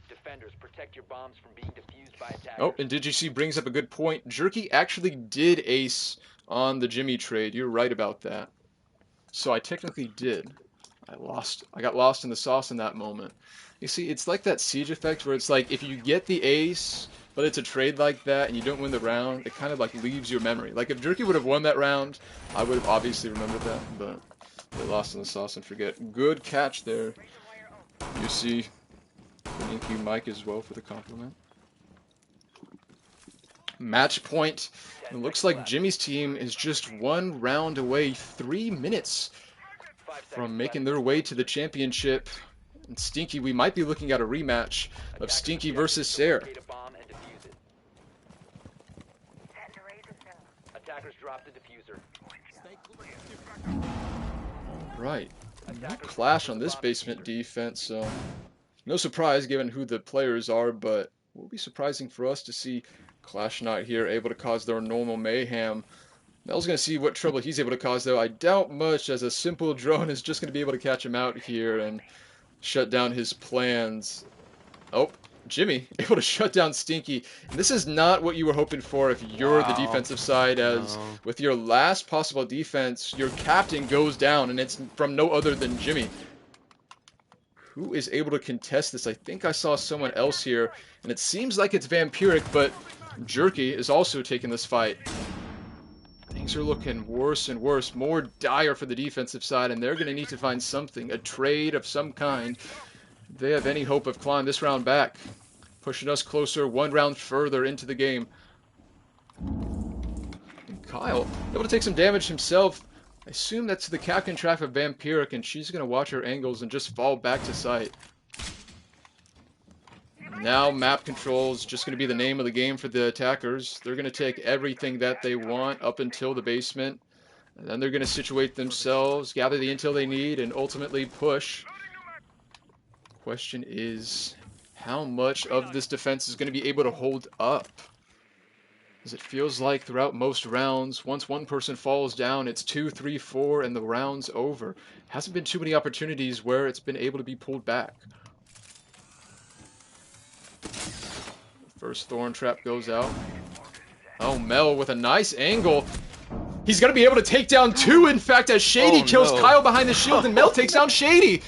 Defenders, protect your bombs from being defused by attackers. Oh, and did you see brings up a good point. Jerky actually did ace on the Jimmy trade. You're right about that. So I technically did. I got lost in the sauce in that moment. You see, it's like that siege effect where it's like if you get the ace, but it's a trade like that and you don't win the round, it kind of like leaves your memory. Like if Jerky would have won that round, I would have obviously remembered that, but they lost in the sauce and forget. Good catch there. You see, thank you, Mike, as well for the compliment. Match point. It looks like Jimmy's team is just one round away, 3 minutes from making their way to the championship. And Stinky, we might be looking at a rematch of Stinky versus Snore. Attackers drop the diffuser. Right. No clash on this basement defense, so no surprise given who the players are, but it will be surprising for us to see Clash not here able to cause their normal mayhem. Mel's going to see what trouble he's able to cause, though. I doubt much, as a simple drone is just going to be able to catch him out here and shut down his plans. Oh, Jimmy able to shut down Stinky. And this is not what you were hoping for if you're the defensive side, as with your last possible defense, your captain goes down, and it's from no other than Jimmy. Who is able to contest this? I think I saw someone else here, and it seems like it's Vampiric, but Jerky is also taking this fight. Things are looking worse and worse, more dire for the defensive side, and they're going to need to find something, a trade of some kind. If they have any hope of clawing this round back, pushing us closer, one round further into the game. And Kyle, able to take some damage himself. I assume that's the captain trap of Vampiric, and she's going to watch her angles and just fall back to sight. Now map controls just going to be the name of the game for the attackers. They're going to take everything that they want up until the basement. And then they're going to situate themselves, gather the intel they need, and ultimately push. Question is, how much of this defense is going to be able to hold up? As it feels like throughout most rounds, once one person falls down, it's 2, 3, 4, and the round's over. Hasn't been too many opportunities where it's been able to be pulled back. First Thorn Trap goes out. Oh, Mel with a nice angle. He's going to be able to take down two, in fact, as Shady kills Kyle behind the shield, and Mel takes down Shady.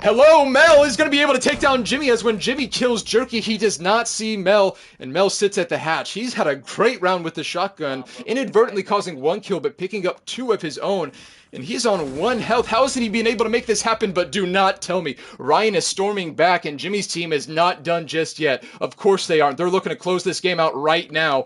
Hello, Mel is going to be able to take down Jimmy, as when Jimmy kills Jerky, he does not see Mel, and Mel sits at the hatch. He's had a great round with the shotgun, inadvertently causing 1 kill, but picking up 2 of his own. And he's on 1 health. How isn't he being able to make this happen? But do not tell me. Ryan is storming back, and Jimmy's team is not done just yet. Of course they aren't. They're looking to close this game out right now.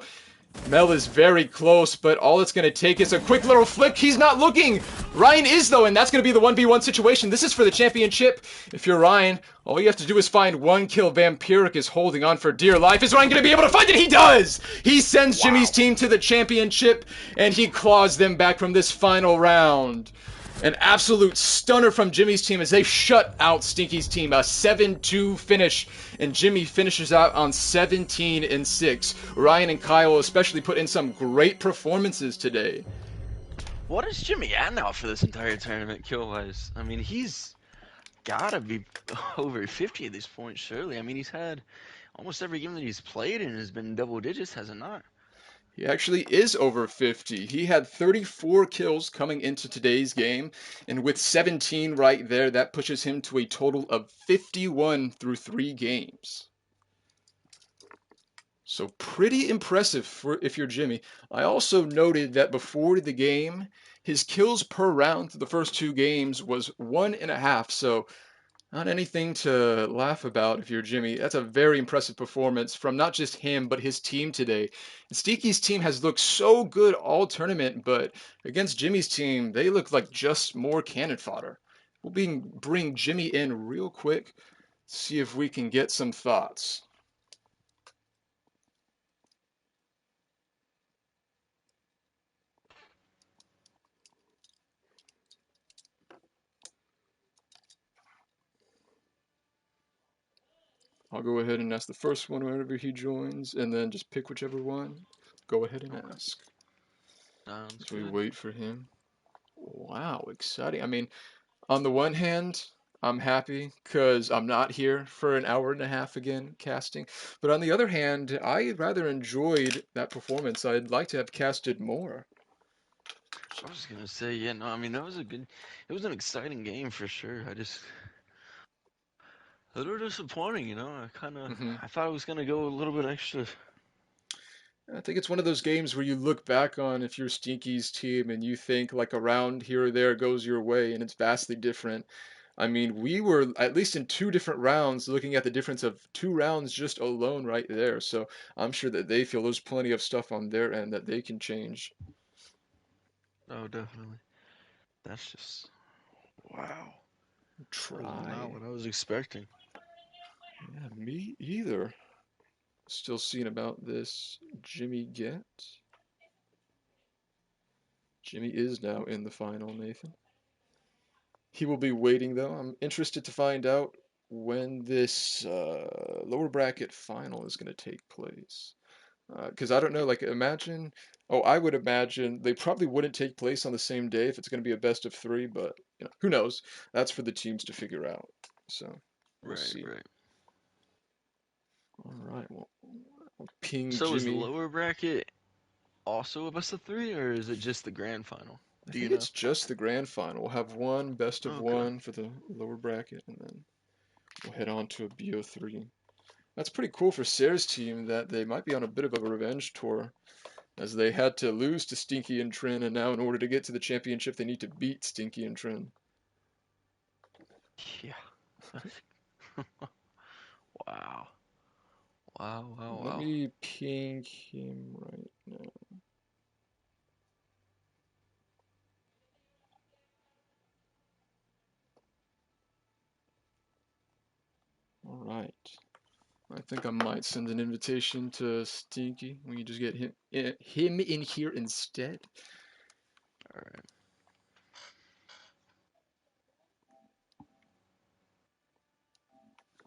Mel is very close, but all it's going to take is a quick little flick. He's not looking. Ryan is, though, and that's going to be the 1v1 situation. This is for the championship. If you're Ryan, all you have to do is find 1 kill. Vampiric is holding on for dear life. Is Ryan going to be able to find it? He does! He sends Jimmy's team to the championship, and he claws them back from this final round. An absolute stunner from Jimmy's team as they shut out Stinky's team. A 7-2 finish, and Jimmy finishes out on 17-6. Ryan and Kyle especially put in some great performances today. What is Jimmy at now for this entire tournament, kill-wise? I mean, he's gotta be over 50 at this point, surely. I mean, he's had almost every game that he's played and has been double digits, has it not? He actually is over 50. He had 34 kills coming into today's game, and with 17 right there, that pushes him to a total of 51 through 3 games. So pretty impressive for if you're Jimmy. I also noted that before the game, his kills per round through the first 2 games was 1.5, so Not anything to laugh about if you're Jimmy. That's a very impressive performance from not just him, but his team today. And Stinky's team has looked so good all tournament, but against Jimmy's team, they look like just more cannon fodder. Bring Jimmy in real quick, see if we can get some thoughts. I'll go ahead and ask the first one whenever he joins, and then just pick whichever one. Go ahead and Okay. ask. Sounds As we good. wait for him. Wow, exciting. I mean, on the one hand, I'm happy because I'm not here for an hour and a half again casting. But on the other hand, I rather enjoyed that performance. I'd like to have casted more. I was gonna say, yeah, no, I mean that was a good, it was an exciting game for sure. I just a little disappointing, you know. Hmm. I thought it was gonna go a little bit extra. I think it's one of those games where you look back on if you're Stinky's team and you think like a round here or there goes your way and it's vastly different. I mean, we were at least in two different rounds looking at the difference of two rounds just alone right there. So I'm sure that they feel there's plenty of stuff on their end that they can change. Oh, definitely. That's just wow. That was not Try. what I was expecting. Yeah, me either. Still seeing about this Jimmy get. Jimmy is now in the final, Nathan. He will be waiting though. I'm interested to find out when this lower bracket final is going to take place. Because I don't know, like imagine, oh, I would imagine they probably wouldn't take place on the same day if it's going to be a best of three, but who knows? That's for the teams to figure out. So we'll Right, see. right. All right, well, I'll ping So is the Jimmy. lower bracket also a best of three, or is it just the grand final? I Do you think know? it's just the grand final. We'll have one best of Okay. one for the lower bracket, and then we'll head on to a BO3. That's pretty cool for Sarah's team that they might be on a bit of a revenge tour, as they had to lose to Stinky and Trin, and now in order to get to the championship, they need to beat Stinky and Trin. Yeah. Wow. Wow, wow, Let wow. me ping him right now. All right. I think I might send an invitation to Stinky. We can just get him in here instead. All right.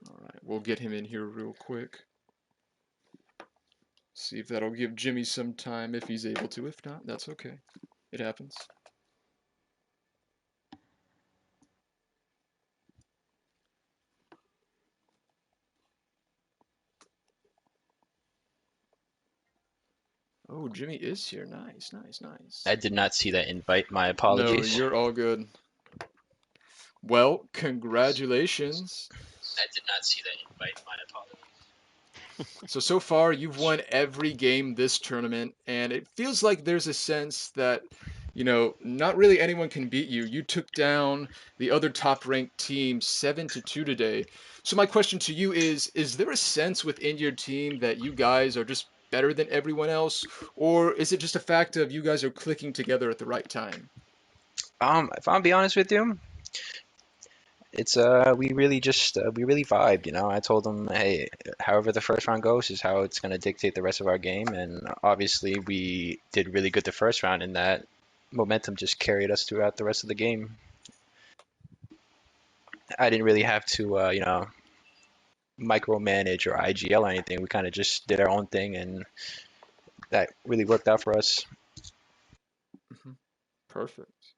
All right, we'll get him in here real quick. See if that'll give Jimmy some time if he's able to. If not, that's okay. It happens. Oh, Jimmy is here. Nice, nice, I nice. did not see that invite. My No, apologies. you're all good. Well, congratulations. I did not see that invite. My apologies. So far, you've won every game this tournament, and it feels like there's a sense that, not really anyone can beat you. You took down the other top-ranked team 7-2 today. So my question to you is there a sense within your team that you guys are just better than everyone else, or is it just a fact of you guys are clicking together at the right time? If I'm be honest with you, it's we really vibed, you know. I told them, hey, however the first round goes is how it's gonna dictate the rest of our game, and obviously we did really good the first round, and that momentum just carried us throughout the rest of the game. I didn't really have to, micromanage or IGL or anything. We kind of just did our own thing, and that really worked out for us. Mhm. Perfect.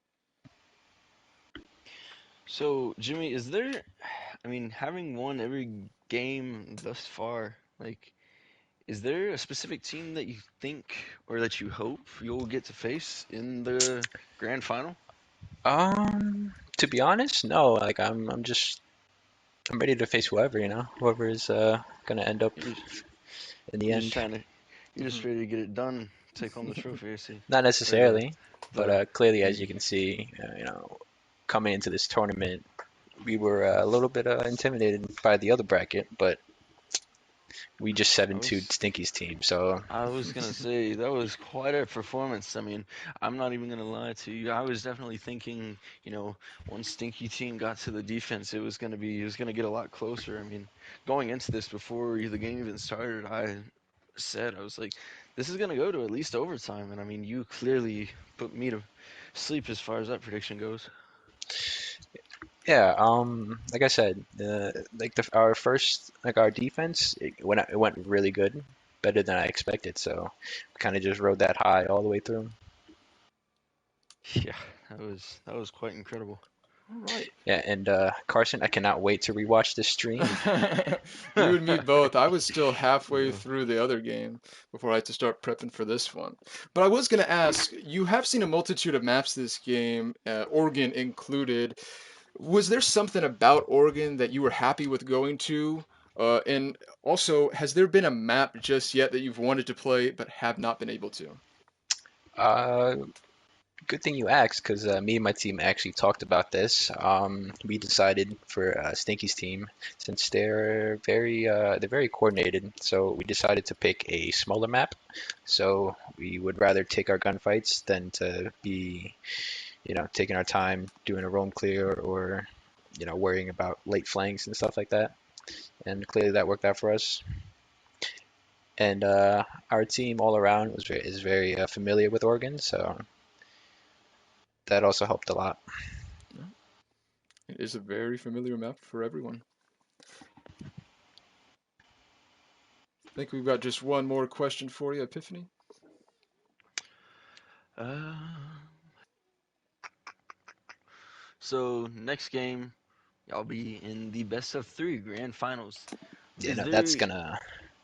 So, Jimmy, is there, I mean, having won every game thus far, like, is there a specific team that you think or that you hope you'll get to face in the grand final? To be honest, no. Like I'm ready to face whoever, you know, whoever is gonna end up You're just, in the you're just end. trying to, you're just Mhm. ready to get it done, take home the trophy, I see, Not or the necessarily, but the clearly, as you the can see, coming into this tournament, we were a little bit intimidated by the other bracket, but we just I 7-2'd was Stinky's team. So I was gonna say that was quite a performance. I mean, I'm not even gonna lie to you. I was definitely thinking, once Stinky team got to the defense, it was gonna get a lot closer. I mean, going into this before the game even started, I was like, this is gonna go to at least overtime. And I mean, you clearly put me to sleep as far as that prediction goes. yeah, like I said, our first, like our defense, it went really good, better than I expected. So we kind of just rode that high all the way through. Yeah, that was quite incredible. All right. Yeah, and Carson, I cannot wait to rewatch this stream. You and me both. I was still halfway Uh, through the other game before I had to start prepping for this one. But I was going to ask, you have seen a multitude of maps this game, Oregon included. Was there something about Oregon that you were happy with going to? And also, has there been a map just yet that you've wanted to play but have not been able to? Uh, Good thing you asked, because me and my team actually talked about this. We decided for Stinky's team, since they're very coordinated, so we decided to pick a smaller map. So we would rather take our gunfights than to be, taking our time doing a roam clear or, worrying about late flanks and stuff like that. And clearly that worked out for us. And our team all around is very familiar with Oregon, so that also helped a lot. No, it is a very familiar map for everyone. I think we've got just one more question for you, Epiphany. uh, so next game, y'all be in the best of three grand finals. Yeah, Is no, there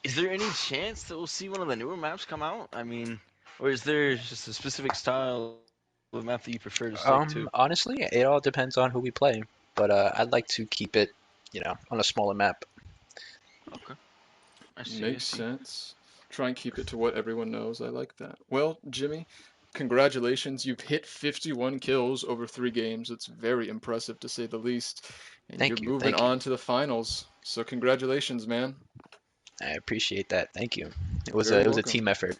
is there any chance that we'll see one of the newer maps come out? I mean, or is there just a specific style of map that you prefer to stick to? Honestly, it all depends on who we play, but I'd like to keep it, on a smaller map. Okay, I see, I Makes see. sense. Try and keep it to what everyone knows. I like that. Well, Jimmy, congratulations. You've hit 51 kills over 3 games. It's very impressive to say the least. And you're moving Thank you. on to the finals. So congratulations, man. I appreciate that. Thank you. You're very It was a welcome. team effort.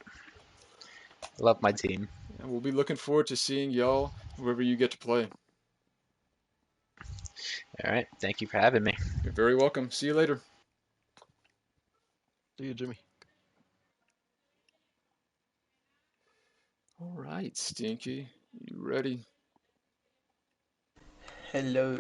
Love my team. And we'll be looking forward to seeing y'all whoever you get to play. All right, thank you for having me. You're very welcome. See you later. See you, Jimmy. All right, Stinky. You ready? Hello.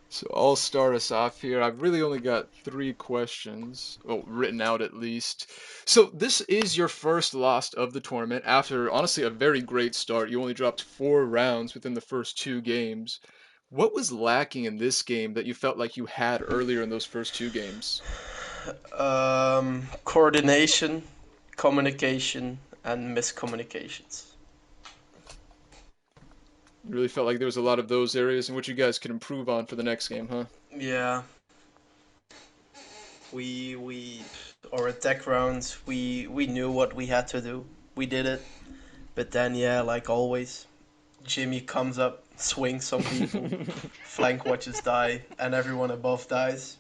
So I'll start us off here. I've really only got 3 questions, well, written out at least. So this is your first loss of the tournament after honestly a very great start. You only dropped 4 rounds within the first 2 games. What was lacking in this game that you felt like you had earlier in those first 2 games? Coordination, communication, and miscommunications. You really felt like there was a lot of those areas in which you guys could improve on for the next game, huh? Yeah, we our attack rounds, we knew what we had to do. We did it, but then yeah, like always, Jimmy comes up, swings some people, flank watches die, and everyone above dies.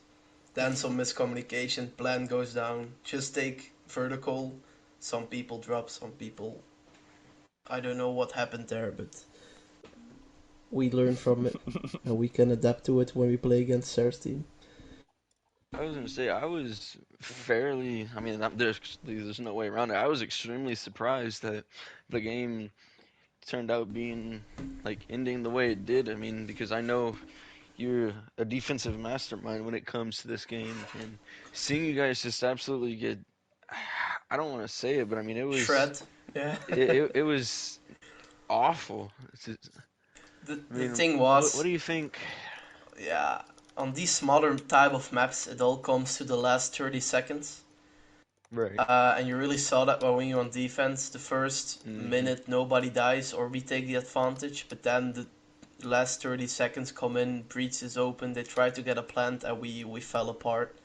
Then some miscommunication, plan goes down. Just take vertical. Some people drop, some people. I don't know what happened there, but we learn from it, and we can adapt to it when we play against Sarah's team. I was gonna say I was fairly. I mean, there's no way around it. I was extremely surprised that the game turned out being like ending the way it did. I mean, because I know you're a defensive mastermind when it comes to this game, and seeing you guys just absolutely get. I don't want to say it, but I mean Shred. Yeah. it was awful. I The mean, thing what was, do you think? yeah, on these smaller type of maps, it all comes to the last 30 seconds. Right. And you really saw that when you're on defense. The first Hmm. minute, nobody dies, or we take the advantage. But then the last 30 seconds come in, breach is open, they try to get a plant, and we fell apart.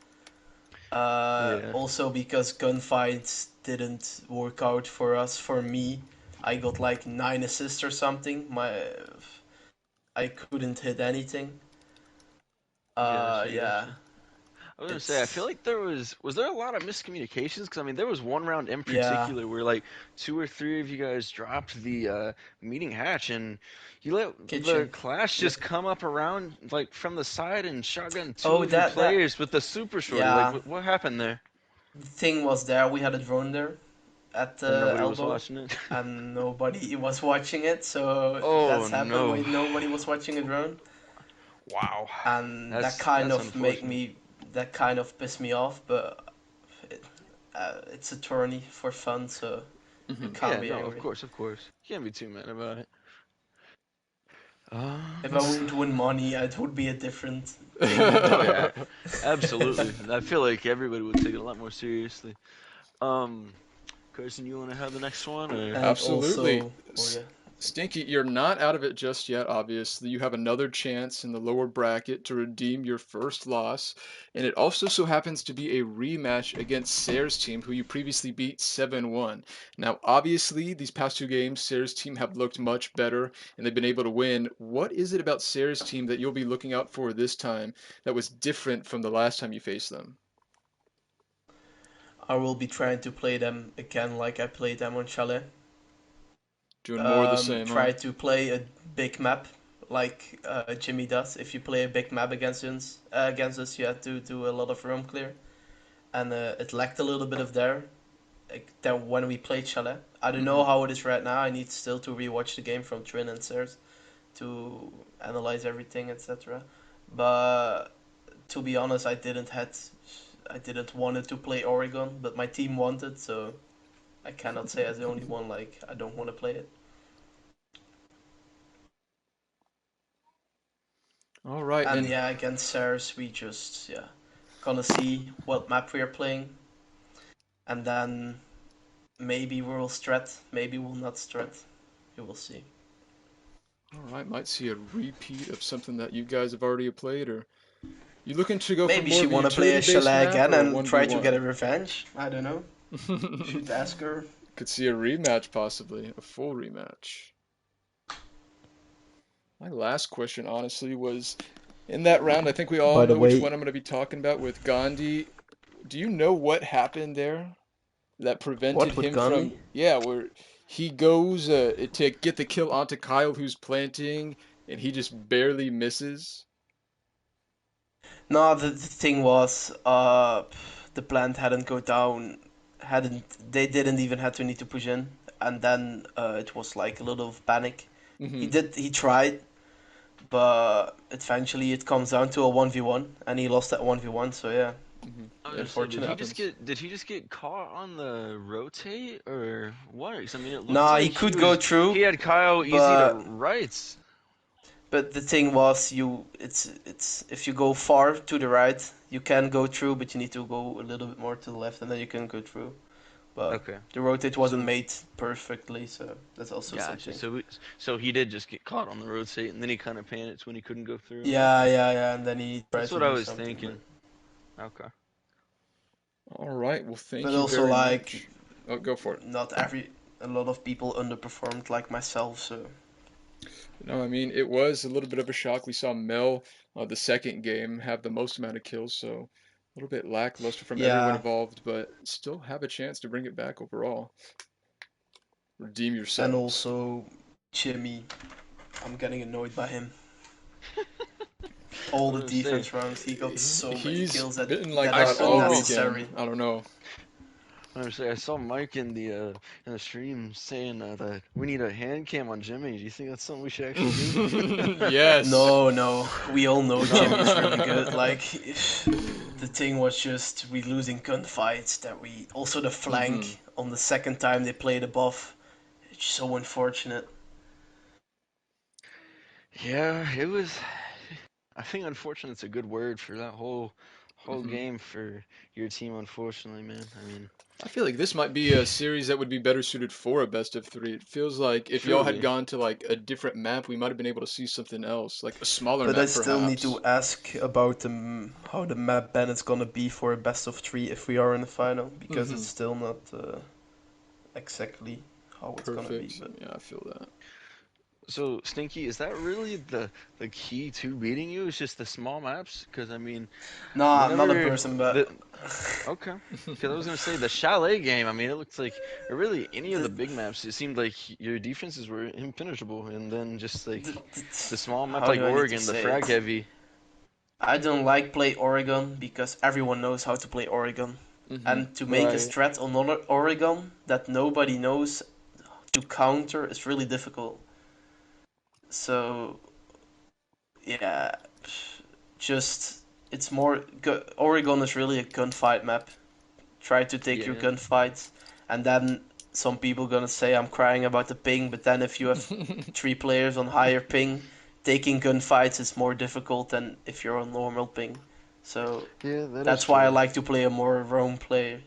Yeah. Also because gunfights didn't work out for us. For me, I got like 9 assists or something. I couldn't hit anything. Gotcha, Yeah, gotcha. I was gonna say, I feel it's like was there a lot of miscommunications? Because I mean, there was one round in yeah, particular where like two or three of you guys dropped the meeting hatch, and you let the kitchen. Clash Yep. just come up around like from the side and shotgun two Oh, of your that players with the super shorty. Like, yeah. what happened there? The thing was there. We had a drone there at And the nobody was elbow, watching it. and nobody was watching it. So Oh that's happened no! when nobody was watching a drone, Wow, and that that's of make unfortunate. me that kind of pissed me off. But it, it's a tourney for fun, so you Hmm. can't Yeah, be no, of angry. course, of course. You can't be too mad about it. If I Let's would win money, it would be a different thing. Oh But yeah, absolutely. I feel like everybody would take it a lot more seriously. Um, Carson, you want to have the next one, or and Absolutely. also, oh yeah, Stinky, you're not out of it just yet, obviously. You have another chance in the lower bracket to redeem your first loss, and it also so happens to be a rematch against Sayre's team, who you previously beat 7-1. Now, obviously, these past two games, Sayre's team have looked much better, and they've been able to win. What is it about Sayre's team that you'll be looking out for this time that was different from the last time you faced them? I will be trying to play them again like I played them on Chalet. Doing more of the same, huh? Try to play a big map like Jimmy does. If you play a big map against us, you have to do a lot of room clear, and it lacked a little bit of there. Like, then when we played Chalet, I don't Hmm. know how it is right now. I need still to rewatch the game from Trin and Sers to analyze everything, etc. But to be honest, I didn't wanted to play Oregon, but my team wanted, so I cannot say as the only one like I don't want to play it. All right, And and yeah, against Ceres, we just gonna see what map we are playing, and then maybe we'll strat, maybe we'll not strat. You will see. all right, might see a repeat of something that you guys have already played, or you looking to go for Maybe more she of a wanna play a utility-based chalet map again or a and try to get a 1v1? revenge. I don't know. Should ask her. Could see a rematch possibly, a full rematch. My last question, honestly, was in that round. I think we all By the know which way, one I'm going to be talking about with Gandhi. Do you know what happened there that prevented what with him Gandhi? from? Yeah, where he goes to get the kill onto Kyle, who's planting, and he just barely misses. No, the thing was, the plant hadn't go down, hadn't they didn't even had to need to push in, and then it was like a little of panic. Hmm. He tried, but eventually it comes down to a 1v1, and he lost that 1v1. So yeah, Hmm. I was gonna say, It unfortunate. happens. did he just get caught on the rotate or what? 'Cause, I mean, it looked Nah, he like could go he through, had Kyle easy to but rights. the thing was, it's if you go far to the right, you can go through, but you need to go a little bit more to the left, and then you can go through. But Okay, the rotate wasn't so made perfectly, so that's also gotcha. something. So he did just get caught on the rotate, and then he kind of panicked when he couldn't go through. Yeah, Okay, yeah, yeah, and then he tried that's to what I do was something, thinking. Okay. All right. Well, but thank you also very like much. Oh, go for it. not every a lot of people underperformed like myself, so No, I mean, it was a little bit of a shock. We saw Mel, the second game, have the most amount of kills, so a little bit lackluster from everyone yeah, involved, but still have a chance to bring it back overall. Redeem and yourselves. also Jimmy, I'm getting annoyed by him. All I was the gonna say, defense rounds, he got so many He's kills that been like that I are that all saw. weekend. unnecessary. I don't know. I saw Mike in the stream saying that we need a hand cam on Jimmy. Do you think that's something we should actually do? Yes. No, no, we all know No. Jimmy is really good. Like, the thing was just we losing gunfights. That we also the Hmm. flank on the second time they played above. It's so unfortunate. Yeah, it was. I think unfortunate's a good word for that whole Hmm. game for your team. Unfortunately, man. I mean, I feel like this might be a series that would be better suited for a best of three. It feels like if y'all had truly. gone to like a different map, we might have been able to see something else, like a smaller But I map still need perhaps. to ask about how the map ban is gonna be for a best of three if we are in the final, because it's Hmm. still not exactly how it's gonna be. Perfect. But Yeah, I feel that. So, Stinky, is that really the key to beating you? Is just the small maps? Because I mean, No, I'm not a whenever person, but the okay, because I was gonna say the chalet game. I mean, it looks like, or really any of the the, big maps, it seemed like your defenses were impenetrable, and then just like the, the small map how like do I need to Oregon, the say frag it? heavy. I don't like play Oregon because everyone knows how to play Oregon. Hmm. And to make a Right. strat on Oregon that nobody knows to counter is really difficult. So yeah, just it's more Oregon is really a gunfight map. Try to take your Yeah. gunfights, and then some people gonna say I'm crying about the ping, but then if you have three players on higher ping, taking gunfights is more difficult than if you're on normal ping. So Yeah, that is that's why I true. like to play a more roam player,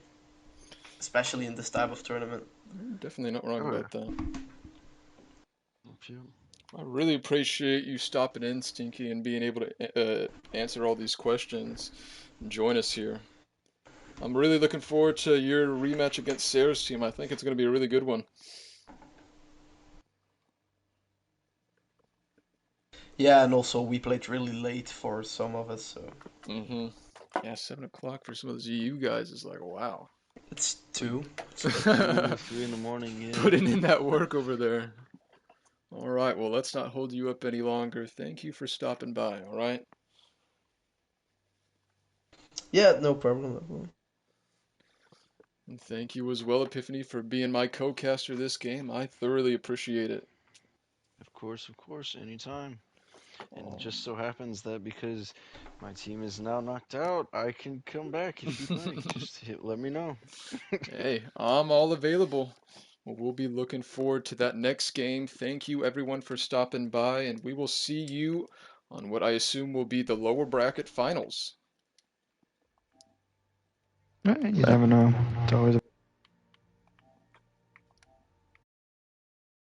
especially in this type of tournament. You're definitely not wrong Oh about that. yeah. I really appreciate you stopping in, Stinky, and being able to answer all these questions and join us here. I'm really looking forward to your rematch against Sarah's team. I think it's going to be a really good one. Yeah, and also we played really late for some of us, so Hmm. Yeah, 7 o'clock for some of those you guys is like, wow. it's two. It's like 2, 3 in the morning. Yeah. Putting in that work over there. All right, well, let's not hold you up any longer. Thank you for stopping by, all right? Yeah, no problem. No problem. And thank you as well, Epiphany, for being my co-caster this game. I thoroughly appreciate it. Of course, anytime. And it Oh. just so happens that because my team is now knocked out, I can come back if you'd like. Let me know. Hey, I'm all available. Well, we'll be looking forward to that next game. Thank you, everyone, for stopping by, and we will see you on what I assume will be the lower bracket finals. You never know. It's always